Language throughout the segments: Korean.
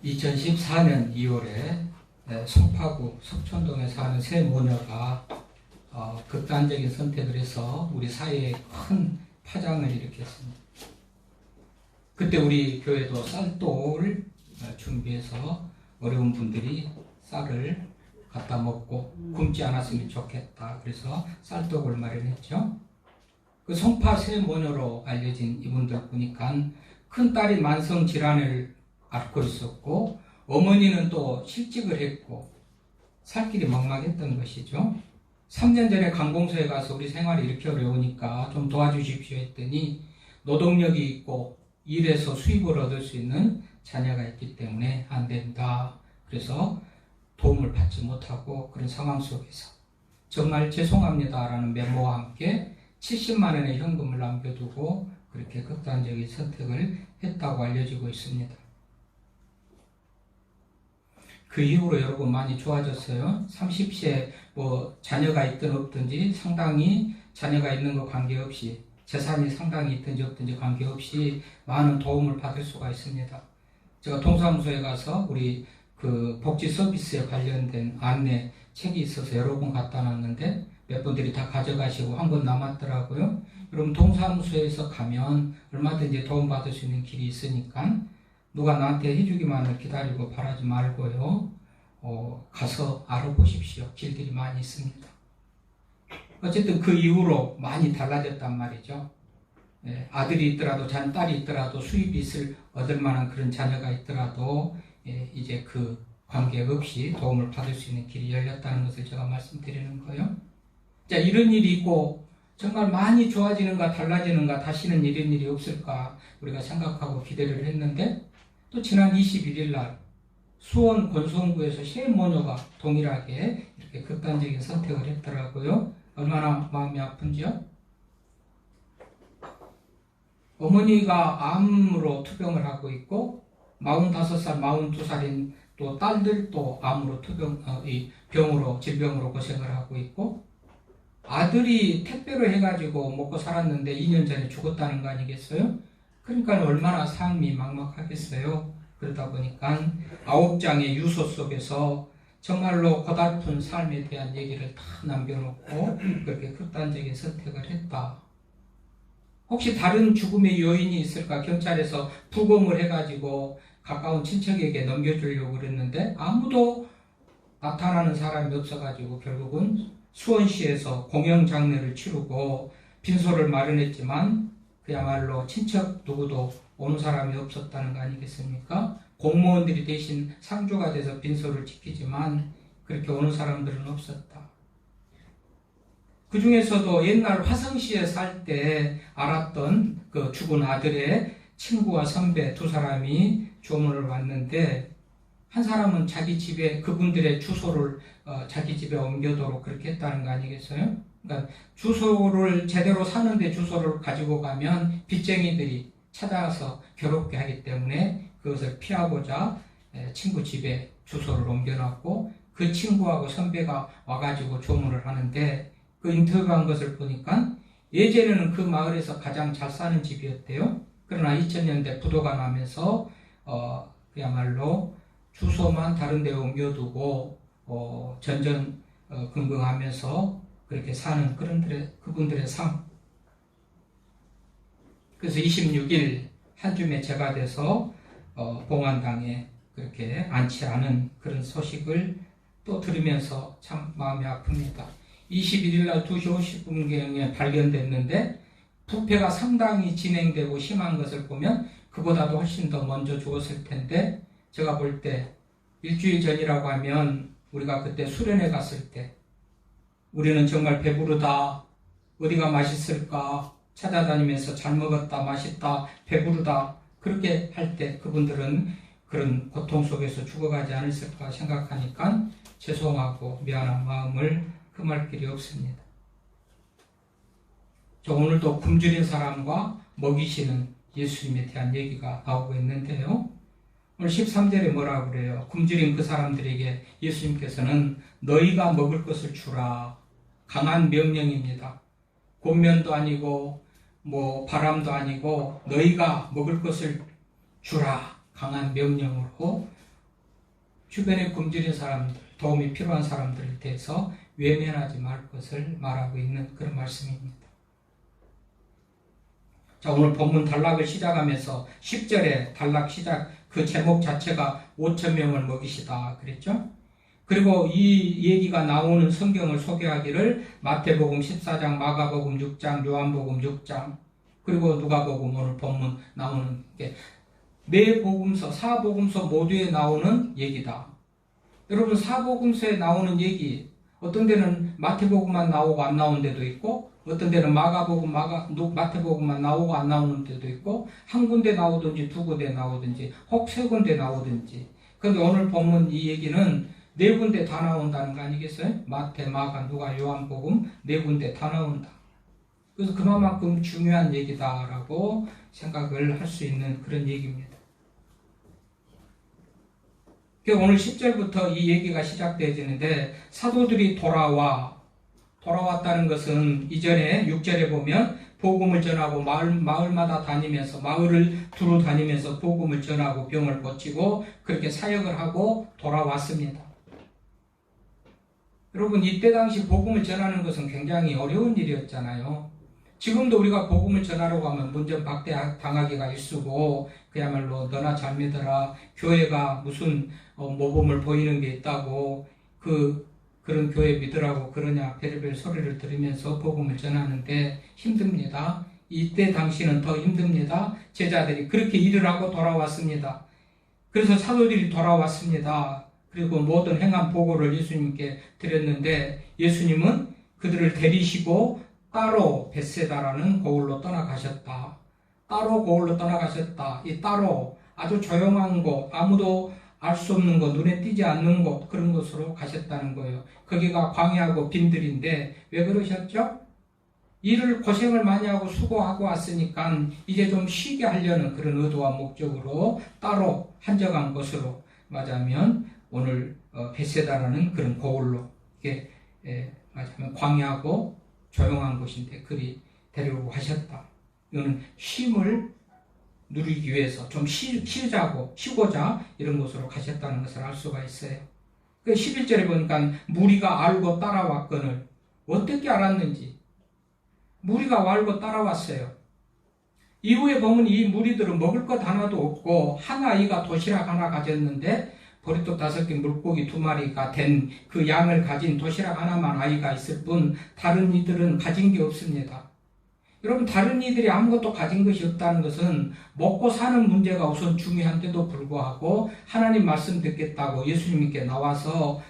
2014년 2월에 송파구 석촌동에 사는 세 모녀가 극단적인 선택을 해서 우리 사회에 큰 파장을 일으켰습니다. 그때 우리 교회도 쌀떡을 준비해서 어려운 분들이 쌀을 갖다 먹고 굶지 않았으면 좋겠다. 그래서 쌀떡을 마련했죠. 그 송파 세 모녀로 알려진 이분들 보니까 큰 딸이 만성 질환을 앓고 있었고 어머니는 또 실직을 했고 살 길이 막막했던 것이죠. 3년 전에 관공서에 가서 우리 생활이 이렇게 어려우니까 좀 도와주십시오 했더니 노동력이 있고 일해서 수입을 얻을 수 있는 자녀가 있기 때문에 안 된다. 그래서 도움을 받지 못하고 그런 상황 속에서 정말 죄송합니다라는 메모와 함께 70만 원의 현금을 남겨두고 그렇게 극단적인 선택을 했다고 알려지고 있습니다. 그 이후로 여러분 많이 좋아졌어요. 30세 자녀가 있든 없든지 상당히 자녀가 있는 것 관계없이 재산이 상당히 있든지 없든지 관계없이 많은 도움을 받을 수가 있습니다. 제가 동사무소에 가서 우리 그 복지 서비스에 관련된 안내 책이 있어서 여러 번 갖다 놨는데 몇 분들이 다 가져가시고 한 권 남았더라고요. 여러분 동사무소에서 가면 얼마든지 도움받을 수 있는 길이 있으니까 누가 나한테 해주기만을 기다리고 바라지 말고요. 가서 알아보십시오. 길들이 많이 있습니다. 어쨌든 그 이후로 많이 달라졌단 말이죠. 아들이 있더라도 딸이 있더라도 수입이 얻을 만한 그런 자녀가 있더라도 이제 그 관계없이 도움을 받을 수 있는 길이 열렸다는 것을 제가 말씀드리는 거예요. 자, 이런 일이 있고 정말 많이 좋아지는가 달라지는가 다시는 이런 일이 없을까 우리가 생각하고 기대를 했는데 또 지난 21일 날 수원 권성구에서 세 모녀가 동일하게 이렇게 극단적인 선택을 했더라고요. 얼마나 마음이 아픈지요? 어머니가 암으로 투병을 하고 있고 45살, 42살인 또 딸들도 암으로 질병으로 고생을 하고 있고 아들이 택배로 해가지고 먹고 살았는데 2년 전에 죽었다는 거 아니겠어요? 그러니까 얼마나 삶이 막막하겠어요. 그러다 보니까 9장의 유서 속에서 정말로 고달픈 삶에 대한 얘기를 다 남겨놓고 그렇게 극단적인 선택을 했다. 혹시 다른 죽음의 요인이 있을까? 경찰에서 부검을 해가지고 가까운 친척에게 넘겨주려고 그랬는데 아무도 나타나는 사람이 없어가지고 결국은 수원시에서 공영장례를 치르고 빈소를 마련했지만 그야말로 친척 누구도 오는 사람이 없었다는 거 아니겠습니까? 공무원들이 대신 상주가 돼서 빈소를 지키지만 그렇게 오는 사람들은 없었다. 그 중에서도 옛날 화성시에 살 때 알았던 그 죽은 아들의 친구와 선배 두 사람이 조문을 왔는데 한 사람은 자기 집에 그분들의 주소를 자기 집에 옮겨도록 그렇게 했다는 거 아니겠어요? 그러니까 주소를 제대로 사는데 주소를 가지고 가면 빚쟁이들이 찾아와서 괴롭게 하기 때문에 그것을 피하고자 친구 집에 주소를 옮겨놨고 그 친구하고 선배가 와가지고 조문을 하는데 그 인터뷰한 것을 보니까 예전에는 그 마을에서 가장 잘 사는 집이었대요. 그러나 2000년대 부도가 나면서 그야말로 주소만 다른 데 옮겨두고 전전긍긍하면서 그렇게 사는 그분들의 삶. 그래서 26일 한 줌에 제가 돼서 봉안당에 그렇게 안치하는 그런 소식을 또 들으면서 참 마음이 아픕니다. 21일 날 2시 50분경에 발견됐는데 부패가 상당히 진행되고 심한 것을 보면 그보다도 훨씬 더 먼저 죽었을 텐데 제가 볼 때 일주일 전이라고 하면 우리가 그때 수련회 갔을 때 우리는 정말 배부르다, 어디가 맛있을까 찾아다니면서 잘 먹었다, 맛있다, 배부르다 그렇게 할 때 그분들은 그런 고통 속에서 죽어가지 않았을까 생각하니까 죄송하고 미안한 마음을 금할 길이 없습니다. 저 오늘도 굶주린 사람과 먹이시는 예수님에 대한 얘기가 나오고 있는데요. 오늘 13절에 뭐라고 그래요? 굶주린 그 사람들에게 예수님께서는 너희가 먹을 것을 주라. 강한 명령입니다. 곤면도 아니고 바람도 아니고 너희가 먹을 것을 주라. 강한 명령으로 주변에 굶주린 사람들, 도움이 필요한 사람들에 대해서 외면하지 말 것을 말하고 있는 그런 말씀입니다. 자, 오늘 본문 단락을 시작하면서 10절에 단락 시작 그 제목 자체가 5,000명을 먹이시다 그랬죠? 그리고 이 얘기가 나오는 성경을 소개하기를 마태복음 14장, 마가복음 6장, 요한복음 6장, 그리고 누가복음 오늘 본문 나오는 게 네 복음서, 사복음서 모두에 나오는 얘기다. 여러분, 사복음서에 나오는 얘기, 어떤 데는 마태복음만 나오고 안 나오는 데도 있고, 어떤 데는 마가복음, 마태복음만 나오고 안 나오는 데도 있고, 한 군데 나오든지 두 군데 나오든지 혹 세 군데 나오든지. 그런데 오늘 본문 이 얘기는 네 군데 다 나온다는 거 아니겠어요? 마태, 마가, 누가, 요한복음 네 군데 다 나온다. 그래서 그만큼 중요한 얘기다라고 생각을 할 수 있는 그런 얘기입니다. 오늘 10절부터 이 얘기가 시작되어지는데, 사도들이 돌아왔다는 것은 이전에 6절에 보면 복음을 전하고 마을마다 다니면서, 마을을 두루 다니면서 복음을 전하고 병을 고치고 그렇게 사역을 하고 돌아왔습니다. 여러분, 이때 당시 복음을 전하는 것은 굉장히 어려운 일이었잖아요. 지금도 우리가 복음을 전하려고 하면 문전박대 당하기가 일쑤고, 그야말로 너나 잘 믿어라, 교회가 무슨 모범을 보이는 게 있다고 그런 교회 믿으라고 그러냐, 별의별 소리를 들으면서 복음을 전하는데 힘듭니다. 이때 당시는 더 힘듭니다. 제자들이 그렇게 일을 하고 돌아왔습니다. 그래서 사도들이 돌아왔습니다. 그리고 모든 행한 보고를 예수님께 드렸는데, 예수님은 그들을 데리시고 따로 벳세다라는 고을로 떠나가셨다. 따로 고을로 떠나가셨다. 이 따로 아주 조용한 곳, 아무도 알 수 없는 곳, 눈에 띄지 않는 곳, 그런 곳으로 가셨다는 거예요. 거기가 광야하고 빈들인데 왜 그러셨죠? 일을 고생을 많이 하고 수고하고 왔으니까 이제 좀 쉬게 하려는 그런 의도와 목적으로 따로 한적한 곳으로, 맞으면 오늘 벳세다라는 그런 고을로, 이게 맞으면 광야하고 조용한 곳인데 그리 데리고 가셨다. 이거는 쉼을 누리기 위해서 좀 쉬고자 이런 곳으로 가셨다는 것을 알 수가 있어요. 11절에 보니까 무리가 알고 따라왔거늘, 어떻게 알았는지 무리가 알고 따라왔어요. 이후에 보면 이 무리들은 먹을 것 하나도 없고 한 아이가 도시락 하나 가졌는데 보리떡 5개, 물고기 2마리가 된 그 양을 가진 도시락 하나만 아이가 있을 뿐 다른 이들은 가진 게 없습니다. 여러분, 다른 이들이 아무것도 가진 것이 없다는 것은 먹고 사는 문제가 우선 중요한데도 불구하고 하나님 말씀 듣겠다고 예수님께 나와서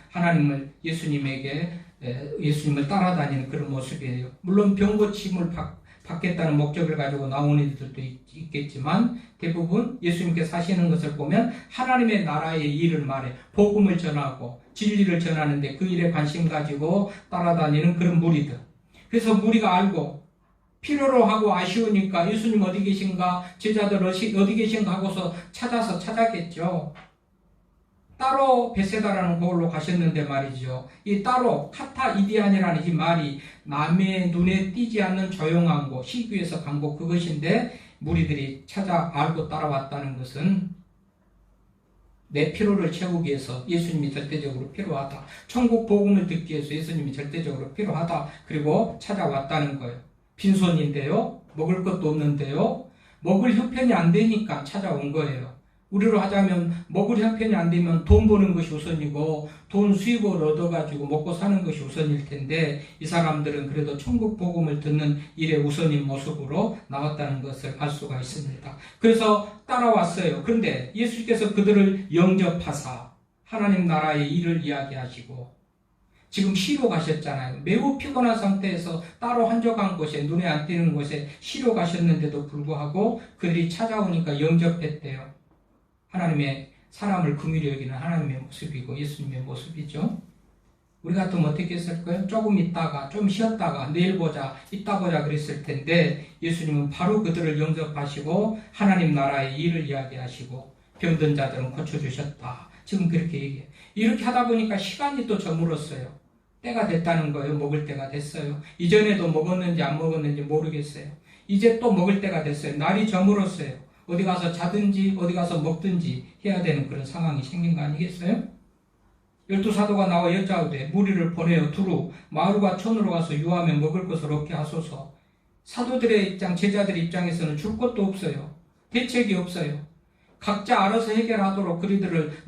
예수님을 따라다니는 그런 모습이에요. 물론 병 고침을 받겠다는 목적을 가지고 나오는 이들도 있겠지만 대부분 예수님께 사시는 것을 보면 하나님의 나라의 일을 말해 복음을 전하고 진리를 전하는데 그 일에 관심 가지고 따라다니는 그런 무리들. 그래서 무리가 알고 필요로 하고 아쉬우니까 예수님 어디 계신가, 제자들 어디 계신가 하고서 찾았겠죠. 따로 벳세다라는 고을로 가셨는데 말이죠. 이 따로 카타이디안이라는 이 말이 남의 눈에 띄지 않는 조용한 곳, 쉬기 위해서 간 곳, 그것인데 무리들이 알고 따라왔다는 것은 내 필요를 채우기 위해서 예수님이 절대적으로 필요하다. 천국 복음을 듣기 위해서 예수님이 절대적으로 필요하다. 그리고 찾아왔다는 거예요. 빈손인데요, 먹을 것도 없는데요, 먹을 형편이 안 되니까 찾아온 거예요. 우리로 하자면 먹을 형편이 안 되면 돈 버는 것이 우선이고 돈 수입을 얻어가지고 먹고 사는 것이 우선일 텐데, 이 사람들은 그래도 천국 복음을 듣는 일의 우선인 모습으로 나왔다는 것을 알 수가 있습니다. 그래서 따라왔어요. 그런데 예수께서 그들을 영접하사 하나님 나라의 일을 이야기하시고, 지금 쉬러 가셨잖아요. 매우 피곤한 상태에서 따로 한적한 곳에, 눈에 안 띄는 곳에 쉬러 가셨는데도 불구하고 그들이 찾아오니까 영접했대요. 하나님의 사람을 긍휼히 여기는 하나님의 모습이고 예수님의 모습이죠. 우리 같으면 어떻게 했을까요? 조금 있다가, 좀 쉬었다가, 내일 보자, 이따 보자 그랬을 텐데, 예수님은 바로 그들을 영접하시고 하나님 나라의 일을 이야기하시고 병든 자들은 고쳐주셨다. 지금 그렇게 얘기해요. 이렇게 하다 보니까 시간이 또 저물었어요. 때가 됐다는 거예요. 먹을 때가 됐어요. 이전에도 먹었는지 안 먹었는지 모르겠어요. 이제 또 먹을 때가 됐어요. 날이 저물었어요. 어디 가서 자든지 어디 가서 먹든지 해야 되는 그런 상황이 생긴 거 아니겠어요? 열두 사도가 나와 여짜오되 무리를 보내어 두루 마을과 촌으로 가서 유하며 먹을 것을 얻게 하소서. 사도들의 입장, 제자들의 입장에서는 줄 것도 없어요. 대책이 없어요. 각자 알아서 해결하도록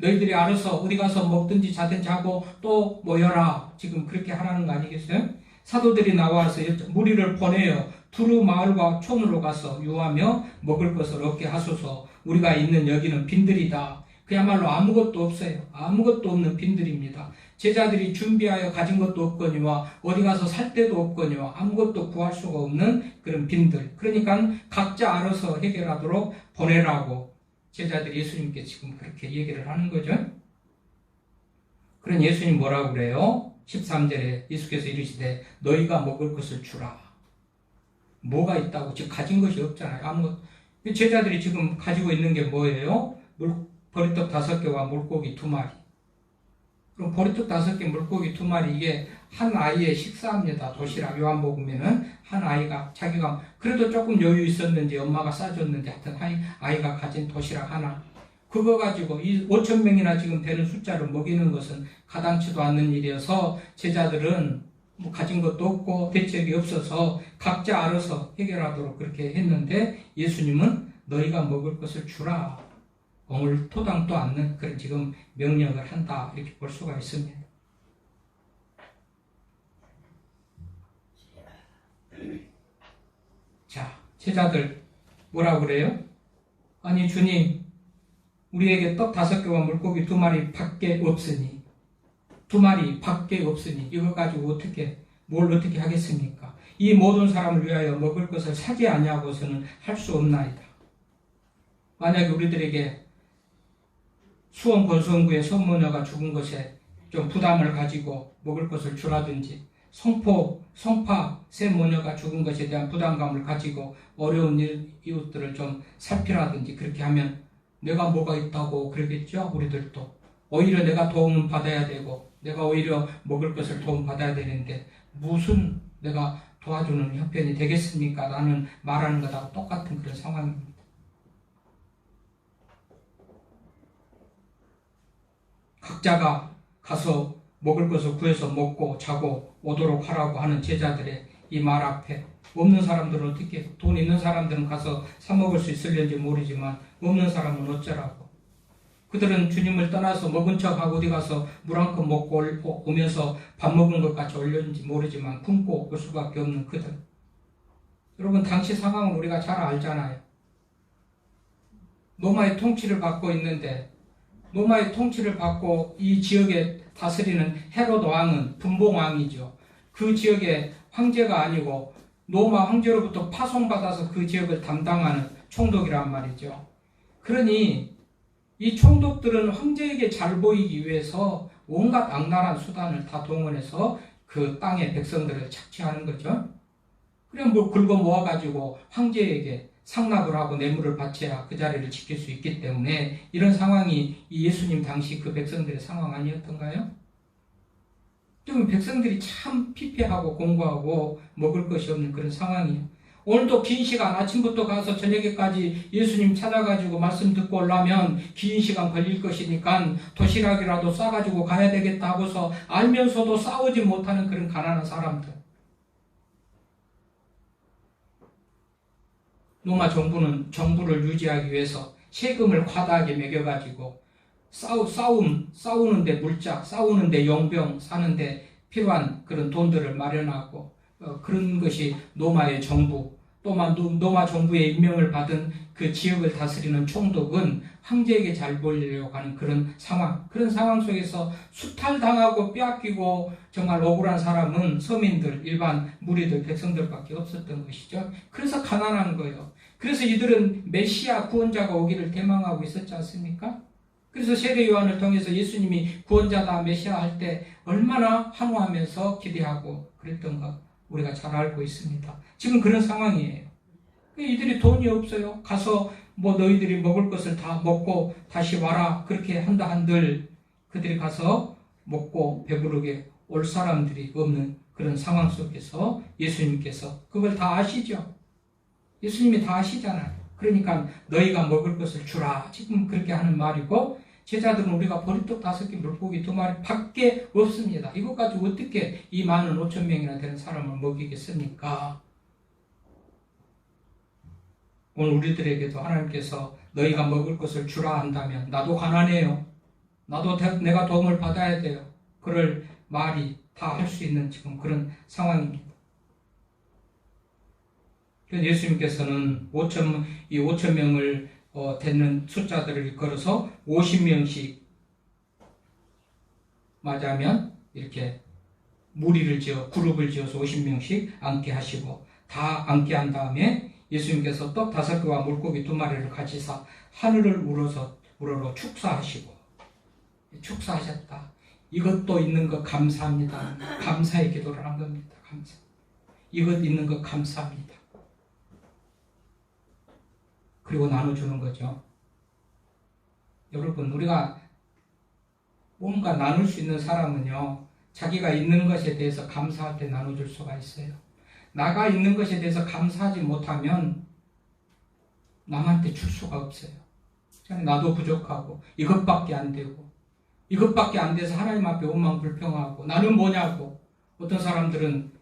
너희들이 알아서 어디 가서 먹든지 자든지 하고 또 모여라. 지금 그렇게 하라는 거 아니겠어요? 사도들이 나와서 무리를 보내어 두루 마을과 촌으로 가서 유하며 먹을 것을 얻게 하소서. 우리가 있는 여기는 빈들이다. 그야말로 아무것도 없어요. 아무것도 없는 빈들입니다. 제자들이 준비하여 가진 것도 없거니와 어디 가서 살 데도 없거니와 아무것도 구할 수가 없는 그런 빈들. 그러니까 각자 알아서 해결하도록 보내라고 제자들이 예수님께 지금 그렇게 얘기를 하는 거죠. 그런 예수님 뭐라고 그래요? 13절에 예수께서 이르시되 너희가 먹을 것을 주라. 뭐가 있다고? 지금 가진 것이 없잖아요. 아무것도. 제자들이 지금 가지고 있는 게 뭐예요? 보리떡 5개와 물고기 2마리. 그럼 보리떡 5개, 물고기 2마리, 이게 한 아이의 식사입니다. 도시락 요한복음에는 한 아이가 자기가 그래도 조금 여유 있었는지 엄마가 싸줬는지 하여튼 아이가 가진 도시락 하나. 그거 가지고 이 5,000명이나 지금 되는 숫자를 먹이는 것은 가당치도 않는 일이어서 제자들은 뭐 가진 것도 없고 대책이 없어서 각자 알아서 해결하도록 그렇게 했는데 예수님은 너희가 먹을 것을 주라. 오늘 토당도 않는 그런 지금 명령을 한다. 이렇게 볼 수가 있습니다. 자, 제자들 뭐라고 그래요? 아니 주님, 우리에게 떡 5개와 물고기 2마리 밖에 없으니 2마리 밖에 없으니 이거 가지고 뭘 어떻게 하겠습니까? 이 모든 사람을 위하여 먹을 것을 사지 아니하고서는 할 수 없나이다. 만약에 우리들에게 수원 권수원구의 선모녀가 죽은 것에 좀 부담을 가지고 먹을 것을 주라든지 성파 새 모녀가 죽은 것에 대한 부담감을 가지고 어려운 이웃들을 좀 살피라든지 그렇게 하면 내가 뭐가 있다고 그러겠죠. 우리들도 오히려 내가 도움을 받아야 되고 내가 오히려 먹을 것을 도움받아야 되는데 무슨 내가 도와주는 형편이 되겠습니까? 라는 말하는 것하고 똑같은 그런 상황입니다. 각자가 가서 먹을 것을 구해서 먹고 자고 오도록 하라고 하는 제자들의 이 말 앞에 없는 사람들은 어떻게, 돈 있는 사람들은 가서 사 먹을 수 있을는지 모르지만 없는 사람은 어쩌라고. 그들은 주님을 떠나서 먹은 척하고 어디 가서 물 한 컵 먹고 오면서 밥 먹은 것 같이 올렸는지 모르지만 굶고 올 수밖에 없는 그들. 여러분 당시 상황은 우리가 잘 알잖아요. 로마의 통치를 받고 있는데 로마의 통치를 받고 이 지역에 다스리는 헤롯 왕은 분봉왕이죠. 그 지역의 황제가 아니고 로마 황제로부터 파송받아서 그 지역을 담당하는 총독이란 말이죠. 그러니 이 총독들은 황제에게 잘 보이기 위해서 온갖 악랄한 수단을 다 동원해서 그 땅의 백성들을 착취하는 거죠. 그냥 뭘 긁어 모아가지고 황제에게 상납을 하고 뇌물을 바쳐야 그 자리를 지킬 수 있기 때문에 이런 상황이 이 예수님 당시 그 백성들의 상황 아니었던가요? 지금 백성들이 참 피폐하고 공고하고 먹을 것이 없는 그런 상황이에요. 오늘도 긴 시간 아침부터 가서 저녁에까지 예수님 찾아가지고 말씀 듣고 오려면 긴 시간 걸릴 것이니까 도시락이라도 싸가지고 가야 되겠다 하고서 알면서도 싸우지 못하는 그런 가난한 사람들. 로마 정부를 유지하기 위해서 세금을 과다하게 매겨가지고 싸우는데 물자, 싸우는데 용병, 사는데 필요한 그런 돈들을 마련하고 그런 것이 로마의 정부, 또 로마 정부의 임명을 받은 그 지역을 다스리는 총독은 황제에게 잘 보이려고 하는 그런 상황 속에서 수탈당하고 빼앗기고 정말 억울한 사람은 서민들, 일반 무리들, 백성들밖에 없었던 것이죠. 그래서 가난한 거예요. 그래서 이들은 메시아 구원자가 오기를 대망하고 있었지 않습니까? 그래서 세례 요한을 통해서 예수님이 구원자다 메시아 할 때 얼마나 환호하면서 기대하고 그랬던가 우리가 잘 알고 있습니다. 지금 그런 상황이에요. 이들이 돈이 없어요. 가서 뭐 너희들이 먹을 것을 다 먹고 다시 와라 그렇게 한다 한들 그들이 가서 먹고 배부르게 올 사람들이 없는 그런 상황 속에서 예수님께서 그걸 다 아시죠? 예수님이 다 아시잖아요. 그러니까 너희가 먹을 것을 주라. 지금 그렇게 하는 말이고 제자들은 우리가 보리떡 5개, 물고기 2마리 밖에 없습니다. 이것 가지고 어떻게 이 많은 5천 명이나 되는 사람을 먹이겠습니까? 오늘 우리들에게도 하나님께서 너희가 먹을 것을 주라 한다면 나도 가난해요. 나도 내가 도움을 받아야 돼요. 그럴 말이 다 할 수 있는 지금 그런 상황입니다. 예수님께서는 5천 명을 되는 숫자들을 걸어서 50명씩 맞이하면 이렇게 무리를 지어 그룹을 지어서 50명씩 앉게 하시고 다 앉게 한 다음에 예수님께서 떡 5개와 물고기 2마리를 가지사 하늘을 우러러 축사하시고 축사하셨다. 이것도 있는 것 감사합니다. 감사의 기도를 한 겁니다. 감사. 이것 있는 것 감사합니다. 그리고 나눠주는 거죠. 여러분, 우리가 뭔가 나눌 수 있는 사람은요, 자기가 있는 것에 대해서 감사할 때 나눠줄 수가 있어요. 나가 있는 것에 대해서 감사하지 못하면 남한테 줄 수가 없어요. 나도 부족하고 이것밖에 안 되고 이것밖에 안 돼서 하나님 앞에 원망 불평하고 나는 뭐냐고. 어떤 사람들은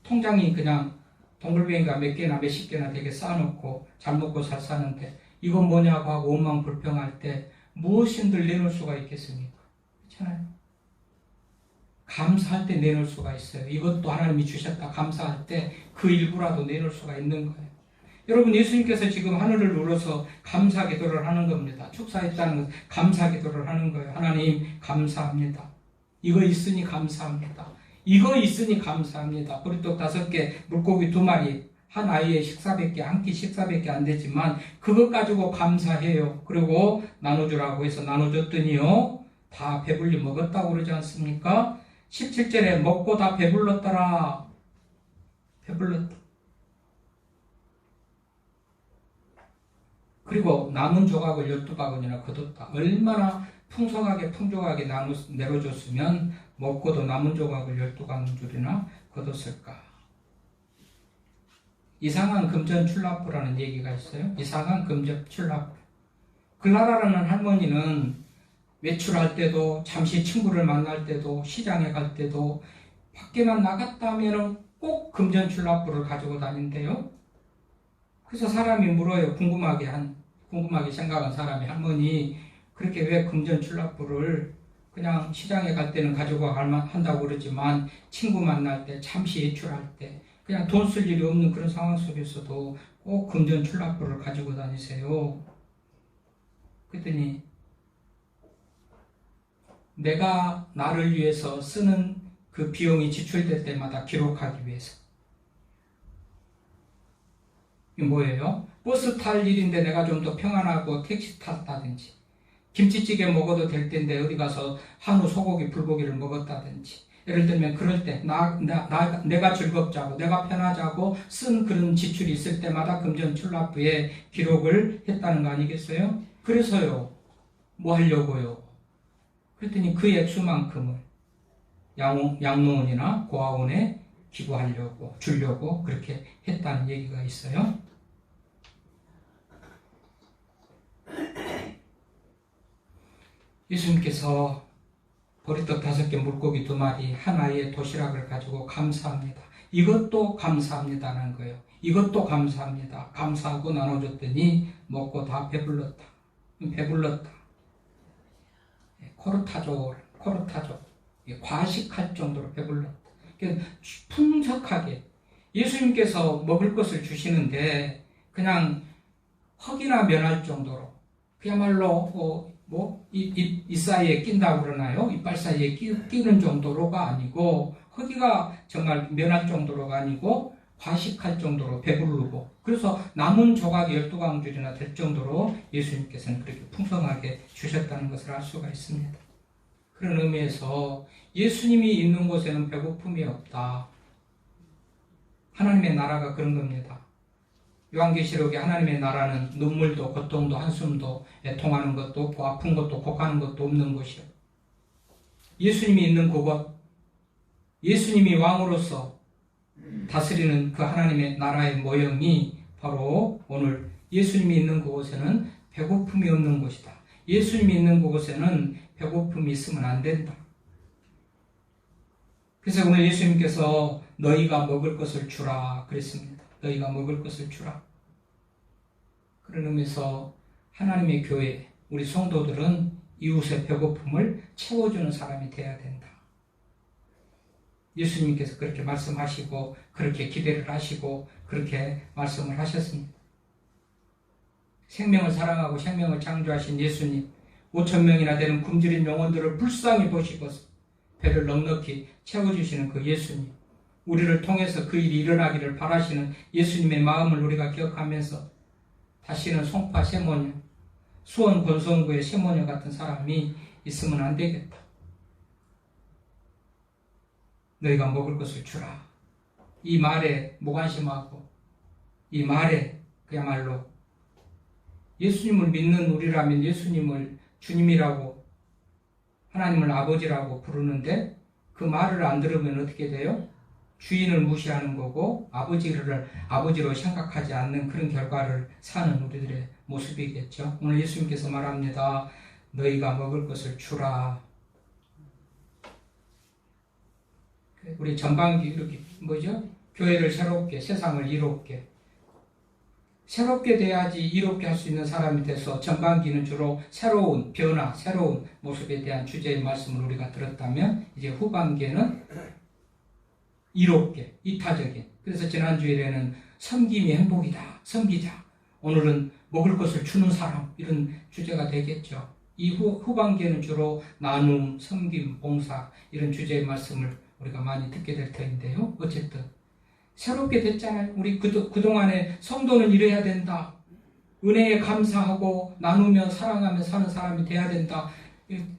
통장이 그냥 동글뱅이가 몇 개나 몇십 개나 되게 쌓아놓고 잘 먹고 잘 사는데 이건 뭐냐고 하고 원망 불평할 때 무엇인들 내놓을 수가 있겠습니까? 그렇잖아요. 감사할 때 내놓을 수가 있어요. 이것도 하나님이 주셨다 감사할 때 그 일부라도 내놓을 수가 있는 거예요. 여러분, 예수님께서 지금 하늘을 눌러서 감사 기도를 하는 겁니다. 축사했다는 것은 감사 기도를 하는 거예요. 하나님 감사합니다. 이거 있으니 감사합니다. 이거 있으니 감사합니다. 보리떡 5개, 물고기 2마리, 한 아이의 식사밖에, 한 끼 식사밖에 안 되지만 그것 가지고 감사해요. 그리고 나눠주라고 해서 나눠줬더니요, 다 배불리 먹었다고 그러지 않습니까? 17절에 먹고 다 배불렀더라. 배불렀다. 그리고 남은 조각을 12바구니나 거뒀다. 얼마나 풍성하게 풍족하게 내려줬으면 먹고도 남은 조각을 12바구니나 거뒀을까. 이상한 금전 출납부라는 얘기가 있어요. 이상한 금전 출납부. 글라라라는 할머니는 외출할 때도, 잠시 친구를 만날 때도, 시장에 갈 때도 밖에만 나갔다면 꼭 금전 출납부를 가지고 다닌대요. 그래서 사람이 물어요. 궁금하게 생각한 사람이, 할머니 그렇게 왜 금전 출납부를 그냥 시장에 갈 때는 가지고 한다고 그러지만 친구 만날 때, 잠시 외출할 때, 그냥 돈 쓸 일이 없는 그런 상황 속에서도 꼭 금전 출납부를 가지고 다니세요. 그랬더니 내가 나를 위해서 쓰는 그 비용이 지출될 때마다 기록하기 위해서. 이게 뭐예요? 버스 탈 일인데 내가 좀 더 평안하고 택시 탔다든지, 김치찌개 먹어도 될 텐데 어디 가서 한우 소고기 불고기를 먹었다든지, 예를 들면 그럴 때 내가 즐겁자고 내가 편하자고 쓴 그런 지출이 있을 때마다 금전 출납부에 기록을 했다는 거 아니겠어요? 그래서요, 뭐 하려고요? 그랬더니 그 액수만큼을 양로원이나 고아원에 기부하려고, 주려고 그렇게 했다는 얘기가 있어요. 예수님께서 보리떡 5개, 물고기 2마리, 한 아이의 도시락을 가지고 감사합니다. 이것도 감사합니다라는 거예요. 이것도 감사합니다. 감사하고 나눠줬더니 먹고 다 배불렀다. 코르타조. 과식할 정도로 배불렀다. 풍족하게 예수님께서 먹을 것을 주시는데 그냥 헉이나 면할 정도로, 그야말로 이 사이에 낀다고 그러나요? 이빨 사이에 끼는 정도로가 아니고, 허기가 정말 면할 정도로가 아니고 과식할 정도로 배부르고, 그래서 남은 조각이 12광줄이나 될 정도로 예수님께서는 그렇게 풍성하게 주셨다는 것을 알 수가 있습니다. 그런 의미에서 예수님이 있는 곳에는 배고픔이 없다. 하나님의 나라가 그런 겁니다. 요한계시록에 하나님의 나라는 눈물도 고통도 한숨도 애통하는 것도 없고 아픈 것도 곡하는 것도 없는 곳이요. 예수님이 있는 그곳, 예수님이 왕으로서 다스리는 그 하나님의 나라의 모형이 바로 오늘 예수님이 있는 그곳에는 배고픔이 없는 곳이다. 예수님이 있는 곳에는 배고픔이 있으면 안 된다. 그래서 오늘 예수님께서 너희가 먹을 것을 주라 그랬습니다. 너희가 먹을 것을 주라. 그런 의미에서 하나님의 교회, 우리 성도들은 이웃의 배고픔을 채워주는 사람이 되어야 된다. 예수님께서 그렇게 말씀하시고 그렇게 기대를 하시고 그렇게 말씀을 하셨습니다. 생명을 사랑하고 생명을 창조하신 예수님, 5,000명이나 되는 굶주린 영혼들을 불쌍히 보시고 배를 넉넉히 채워주시는 그 예수님, 우리를 통해서 그 일이 일어나기를 바라시는 예수님의 마음을 우리가 기억하면서 다시는 송파 세모녀, 수원 권성구의 세모녀 같은 사람이 있으면 안 되겠다. 너희가 먹을 것을 주라. 이 말에 무관심하고 이 말에 그야말로 예수님을 믿는 우리라면 예수님을 주님이라고 하나님을 아버지라고 부르는데 그 말을 안 들으면 어떻게 돼요? 주인을 무시하는 거고 아버지를 아버지로 생각하지 않는 그런 결과를 사는 우리들의 모습이겠죠. 오늘 예수님께서 말합니다. 너희가 먹을 것을 주라. 우리 전반기 이렇게 교회를 새롭게, 세상을 이롭게, 새롭게 돼야지 이롭게 할 수 있는 사람이 돼서 전반기는 주로 새로운 변화, 새로운 모습에 대한 주제의 말씀을 우리가 들었다면 이제 후반기에는 이롭게, 이타적인. 그래서 지난주에는 섬김이 행복이다. 섬기자. 오늘은 먹을 것을 주는 사람, 이런 주제가 되겠죠. 이 후반기에는 주로 나눔, 섬김, 봉사 이런 주제의 말씀을 우리가 많이 듣게 될 터인데요. 어쨌든 새롭게 됐잖아요. 우리 그동안에 성도는 이래야 된다. 은혜에 감사하고 나누며 사랑하며 사는 사람이 돼야 된다.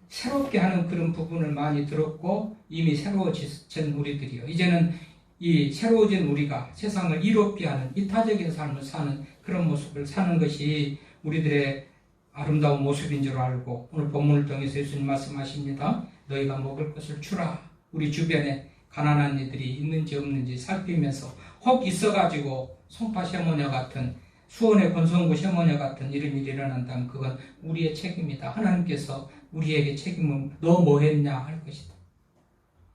새롭게 하는 그런 부분을 많이 들었고 이미 새로워진 우리들이요. 이제는 이 새로워진 우리가 세상을 이롭게 하는 이타적인 삶을 사는 그런 모습을 사는 것이 우리들의 아름다운 모습인 줄 알고 오늘 본문을 통해서 예수님 말씀하십니다. 너희가 먹을 것을 주라. 우리 주변에 가난한 이들이 있는지 없는지 살피면서 혹 있어가지고 송파 세모녀 같은 수원의 권성구 세모녀 같은 이런 일이 일어난다면 그건 우리의 책임이다. 하나님께서 우리에게 책임을 너 뭐 했냐 할 것이다.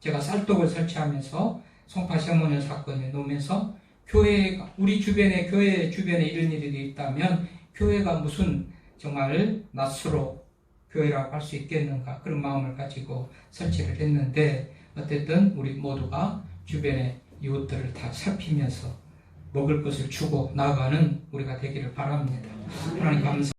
제가 쌀떡을 설치하면서 송파 세모녀 사건에 놓으면서 교회가 우리 주변에 교회 주변에 이런 일이 있다면 교회가 무슨 정말 낫으로 교회라고 할 수 있겠는가 그런 마음을 가지고 설치를 했는데 어쨌든 우리 모두가 주변의 이웃들을 다 살피면서 먹을 것을 주고 나아가는 우리가 되기를 바랍니다. 하나님 감사.